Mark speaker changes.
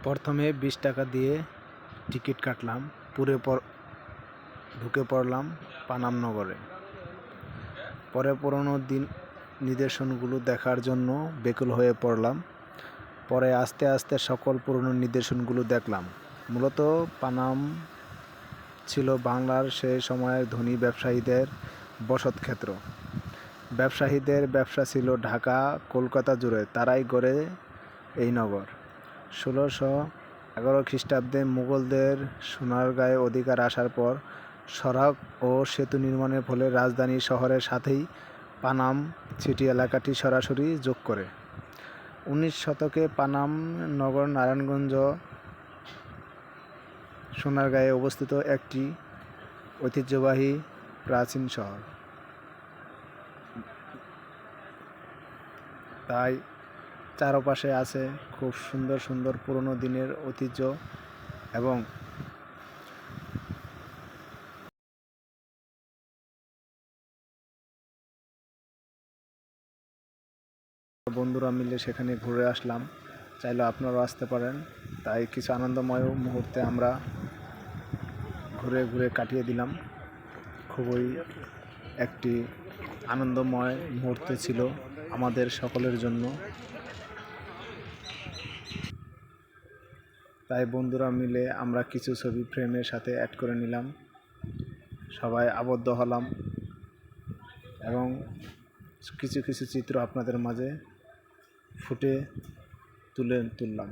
Speaker 1: প্রথমে 20 টাকা দিয়ে টিকিট কাটলাম, ঢুকে পড়লাম পানাম নগরে। পরে পুরনো নিদর্শনগুলো দেখার জন্য ব্যাকুল হয়ে পড়লাম। পরে আস্তে আস্তে সকল পুরনো নিদর্শনগুলো দেখলাম। মূলত পানাম ছিল বাংলার সেই সময়ের ধনী ব্যবসায়ীদের বসতক্ষেত্র। ব্যবসায়ীদের ব্যবসা ছিল ঢাকা, কলকাতা জুড়ে, তারাই গড়ে এই নগর। 1611 খ্রিস্টাব্দে মুঘলদের সোনারগাঁয়ে অধিকার আসার পর সড়ক ও সেতু নির্মাণের ফলে রাজধানী শহরের সাথেই পানাম সিটি এলাকাটি সরাসরি যোগ করে। 19 শতকে পানাম নগর নারায়ণগঞ্জ সোনারগাঁয়ে অবস্থিত একটি ঐতিহ্যবাহী প্রাচীন শহর। তাই চারপাশে আছে খুব সুন্দর সুন্দর পুরনো দিনের ঐতিহ্য এবং বন্ধুরা মিলে সেখানে ঘুরে আসলাম। চাইলে আপনারাও আসতে পারেন। তাই কিছু আনন্দময় মুহূর্তে আমরা ঘুরে ঘুরে কাটিয়ে দিলাম। খুবই একটি আনন্দময় মুহূর্ত ছিল আমাদের সকলের জন্য। তাই বন্ধুরা মিলে আমরা কিছু ছবি ফ্রেমের সাথে অ্যাড করে নিলাম, সবাই আবদ্ধ হলাম এবং কিছু কিছু চিত্র আপনাদের মাঝে তুললাম।